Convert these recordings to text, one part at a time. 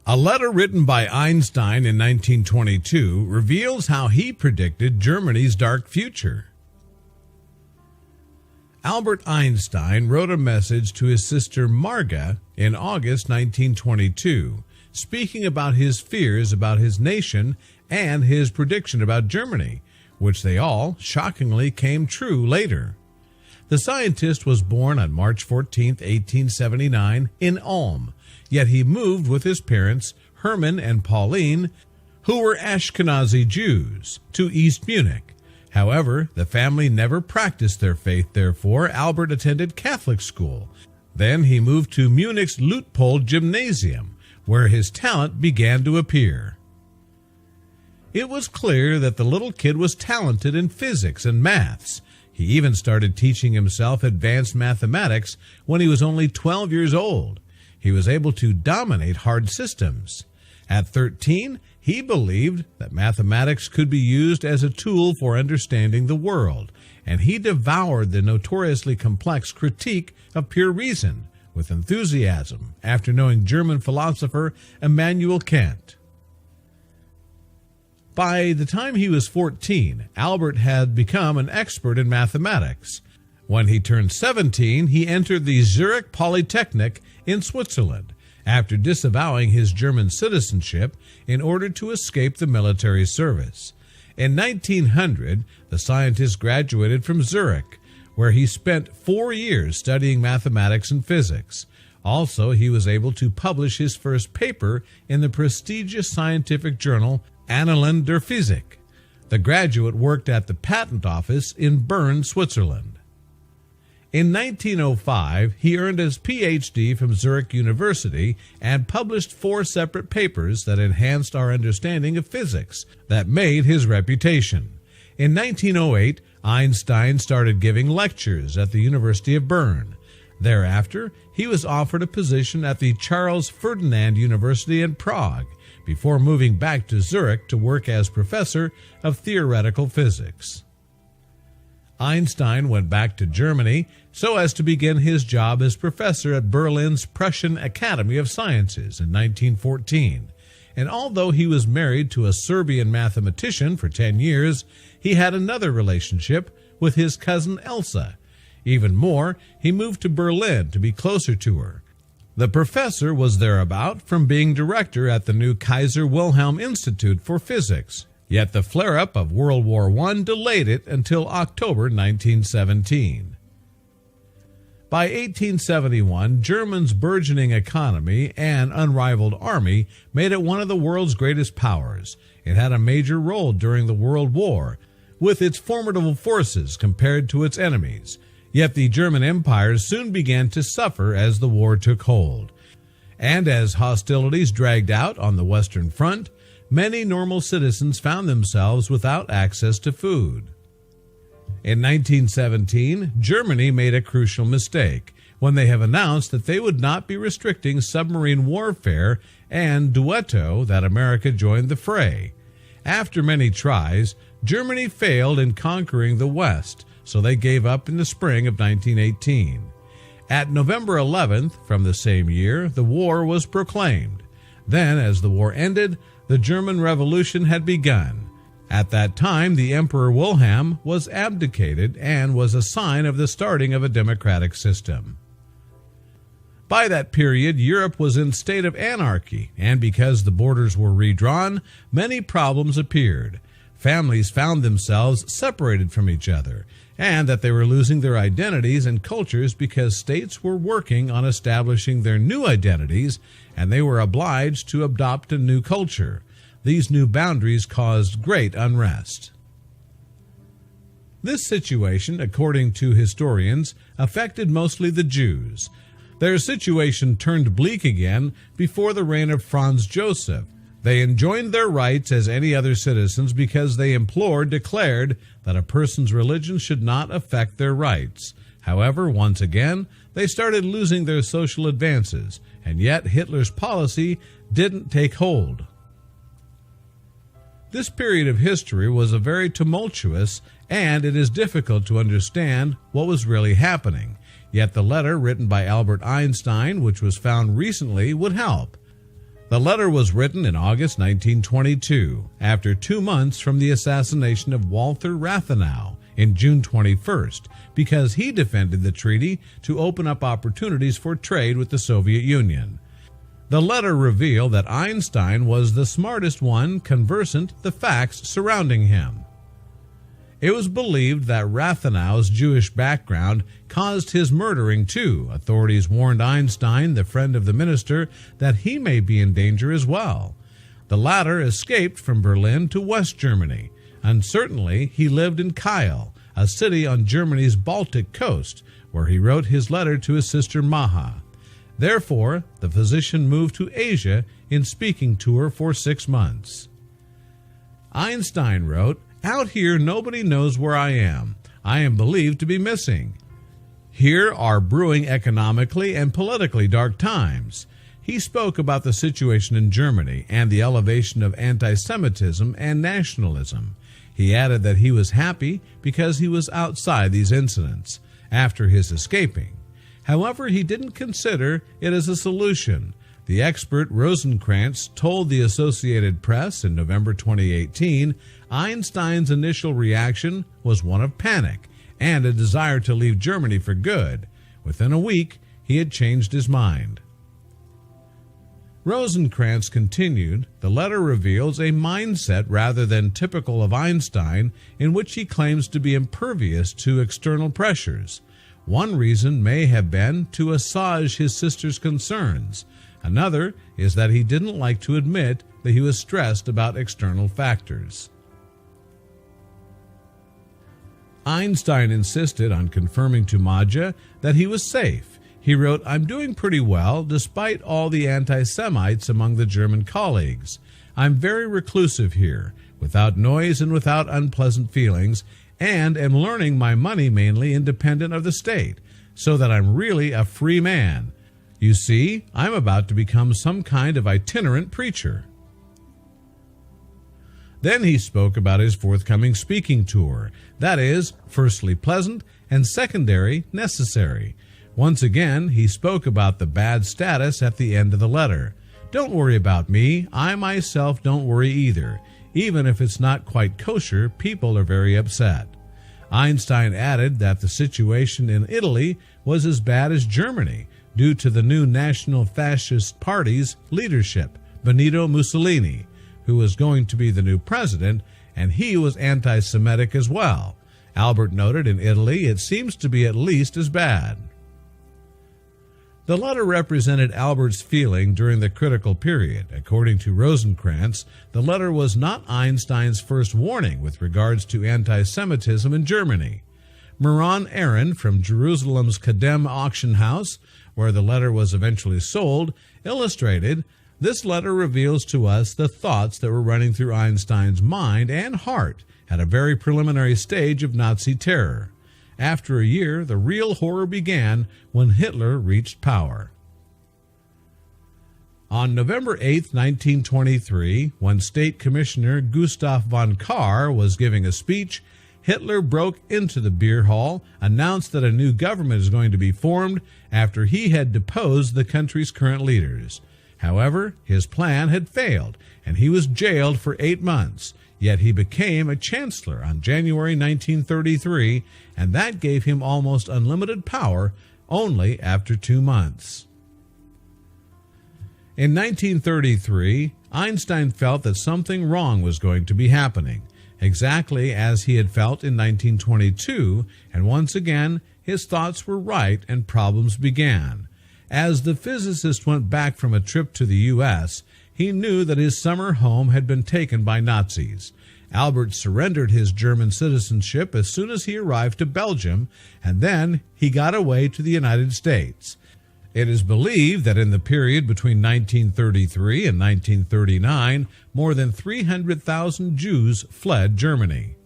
A letter written by Einstein in 1922 reveals how he predicted Germany's dark future. Albert Einstein wrote a message to his sister Maja in August 1922, speaking about his fears about his nation and his prediction about Germany, which they all shockingly came true later. The scientist was born on March 14, 1879, in Ulm, yet he moved with his parents, Hermann and Pauline, who were Ashkenazi Jews, to East Munich. However, the family never practiced their faith, therefore Albert attended Catholic school. Then he moved to Munich's Luitpold Gymnasium, where his talent began to appear. It was clear that the little kid was talented in physics and maths. He even started teaching himself advanced mathematics when he was only 12 years old. He was able to dominate hard systems. At 13, he believed that mathematics could be used as a tool for understanding the world, and he devoured the notoriously complex Critique of Pure Reason with enthusiasm after knowing German philosopher Immanuel Kant. By the time he was 14, Albert had become an expert in mathematics. When he turned 17, he entered the Zurich Polytechnic in Switzerland, after disavowing his German citizenship in order to escape the military service. In 1900, the scientist graduated from Zurich, where he spent 4 years studying mathematics and physics. Also, he was able to publish his first paper in the prestigious scientific journal Annalen der Physik. The graduate worked at the patent office in Bern, Switzerland. In 1905, he earned his Ph.D. from Zurich University and published 4 separate papers that enhanced our understanding of physics that made his reputation. In 1908, Einstein started giving lectures at the University of Bern. Thereafter, he was offered a position at the Charles Ferdinand University in Prague, before moving back to Zurich to work as professor of theoretical physics. Einstein went back to Germany so as to begin his job as professor at Berlin's Prussian Academy of Sciences in 1914. And although he was married to a Serbian mathematician for 10 years, he had another relationship with his cousin Elsa. Even more, he moved to Berlin to be closer to her. The professor was thereabout from being director at the new Kaiser Wilhelm Institute for Physics. Yet the flare-up of World War I delayed it until October 1917. By 1871, Germany's burgeoning economy and unrivaled army made it one of the world's greatest powers. It had a major role during the World War, with its formidable forces compared to its enemies. Yet the German empires soon began to suffer as the war took hold. And as hostilities dragged out on the Western Front, many normal citizens found themselves without access to food. In 1917, Germany made a crucial mistake when they have announced that they would not be restricting submarine warfare and duetto that America joined the fray. After many tries, Germany failed in conquering the West, so they gave up in the spring of 1918. At November 11th from the same year, the war was proclaimed. Then, as the war ended, the German Revolution had begun. At that time, the Emperor Wilhelm was abdicated and was a sign of the starting of a democratic system. By that period, Europe was in a state of anarchy, and because the borders were redrawn, many problems appeared. Families found themselves separated from each other, and that they were losing their identities and cultures because states were working on establishing their new identities, and they were obliged to adopt a new culture. These new boundaries caused great unrest. This situation, according to historians, affected mostly the Jews. Their situation turned bleak again before the reign of Franz Joseph. They enjoined their rights as any other citizens because they declared that a person's religion should not affect their rights. However, once again, they started losing their social advances, and yet Hitler's policy didn't take hold. This period of history was a very tumultuous, and it is difficult to understand what was really happening. Yet the letter written by Albert Einstein, which was found recently, would help. The letter was written in August 1922, after 2 months from the assassination of Walter Rathenau in June 21st, because he defended the treaty to open up opportunities for trade with the Soviet Union. The letter revealed that Einstein was the smartest one conversant the facts surrounding him. It was believed that Rathenau's Jewish background caused his murdering too. Authorities warned Einstein, the friend of the minister, that he may be in danger as well. The latter escaped from Berlin to West Germany. Uncertainly, he lived in Kiel, a city on Germany's Baltic coast, where he wrote his letter to his sister Maja. Therefore, the physician moved to Asia in speaking tour for 6 months. Einstein wrote, "Out here nobody knows where I am. I am believed to be missing. Here are brewing economically and politically dark times." He spoke about the situation in Germany and the elevation of anti-Semitism and nationalism. He added that he was happy because he was outside these incidents after his escaping. However, he didn't consider it as a solution. The expert Rosenkranz told the Associated Press in November 2018 Einstein's initial reaction was one of panic and a desire to leave Germany for good. Within a week, he had changed his mind. Rosenkranz continued, "The letter reveals a mindset rather than typical of Einstein, in which he claims to be impervious to external pressures. One reason may have been to assuage his sister's concerns. Another is that he didn't like to admit that he was stressed about external factors." Einstein insisted on confirming to Maja that he was safe. He wrote, "I'm doing pretty well, despite all the anti-Semites among the German colleagues. I'm very reclusive here, without noise and without unpleasant feelings, and am learning my money mainly independent of the state, so that I'm really a free man. You see, I'm about to become some kind of itinerant preacher." Then he spoke about his forthcoming speaking tour. That is, firstly pleasant, and secondary, necessary. Once again, he spoke about the bad status at the end of the letter. "Don't worry about me. I myself don't worry either. Even if it's not quite kosher, people are very upset." Einstein added that the situation in Italy was as bad as Germany due to the new National Fascist Party's leadership, Benito Mussolini, who was going to be the new president, and he was anti-Semitic as well. Albert noted, in Italy, it seems to be at least as bad. The letter represented Albert's feeling during the critical period. According to Rosenkranz, the letter was not Einstein's first warning with regards to anti-Semitism in Germany. Moran Aaron from Jerusalem's Kadem auction house, where the letter was eventually sold, illustrated, "This letter reveals to us the thoughts that were running through Einstein's mind and heart at a very preliminary stage of Nazi terror. After a year, the real horror began when Hitler reached power." On November 8, 1923, when State Commissioner Gustav von Kahr was giving a speech, Hitler broke into the beer hall, announced that a new government is going to be formed after he had deposed the country's current leaders. However, his plan had failed, and he was jailed for 8 months. Yet he became a chancellor on January 1933, and that gave him almost unlimited power only after 2 months. In 1933, Einstein felt that something wrong was going to be happening, exactly as he had felt in 1922, and once again his thoughts were right and problems began. As the physicist went back from a trip to the U.S., he knew that his summer home had been taken by Nazis. Albert surrendered his German citizenship as soon as he arrived to Belgium, and then he got away to the United States. It is believed that in the period between 1933 and 1939, more than 300,000 Jews fled Germany.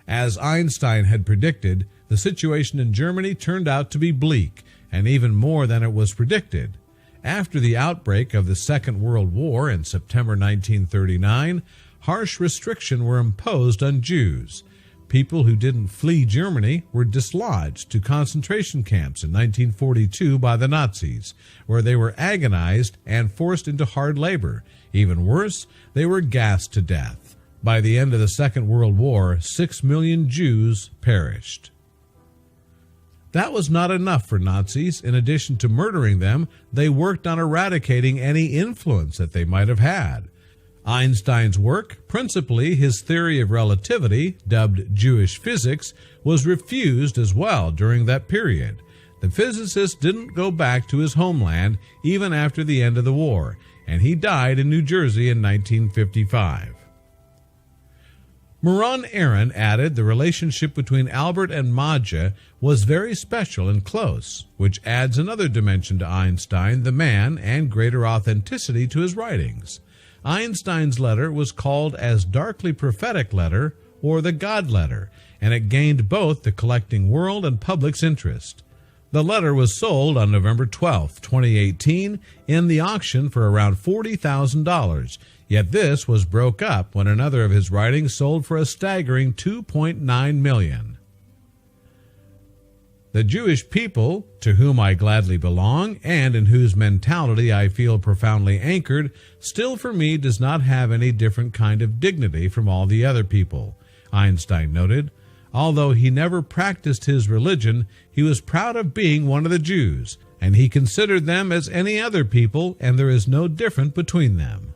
As Einstein had predicted, the situation in Germany turned out to be bleak, and even more than it was predicted. After the outbreak of the Second World War in September 1939, harsh restrictions were imposed on Jews. People who didn't flee Germany were dislodged to concentration camps in 1942 by the Nazis, where they were agonized and forced into hard labor. Even worse, they were gassed to death. By the end of the Second World War, 6 million Jews perished. That was not enough for Nazis. In addition to murdering them, they worked on eradicating any influence that they might have had. Einstein's work, principally his theory of relativity, dubbed Jewish physics, was refused as well during that period. The physicist didn't go back to his homeland even after the end of the war, and he died in New Jersey in 1955. Moran Aaron added the relationship between Albert and Maja was very special and close, which adds another dimension to Einstein, the man, and greater authenticity to his writings. Einstein's letter was called as darkly prophetic letter or the God letter, and it gained both the collecting world and public's interest. The letter was sold on November 12, 2018, in the auction for around $40,000, yet this was broke up when another of his writings sold for a staggering $2.9 million. The Jewish people, to whom I gladly belong, and in whose mentality I feel profoundly anchored, still for me does not have any different kind of dignity from all the other people, Einstein noted. Although he never practiced his religion, he was proud of being one of the Jews, and he considered them as any other people, and there is no difference between them.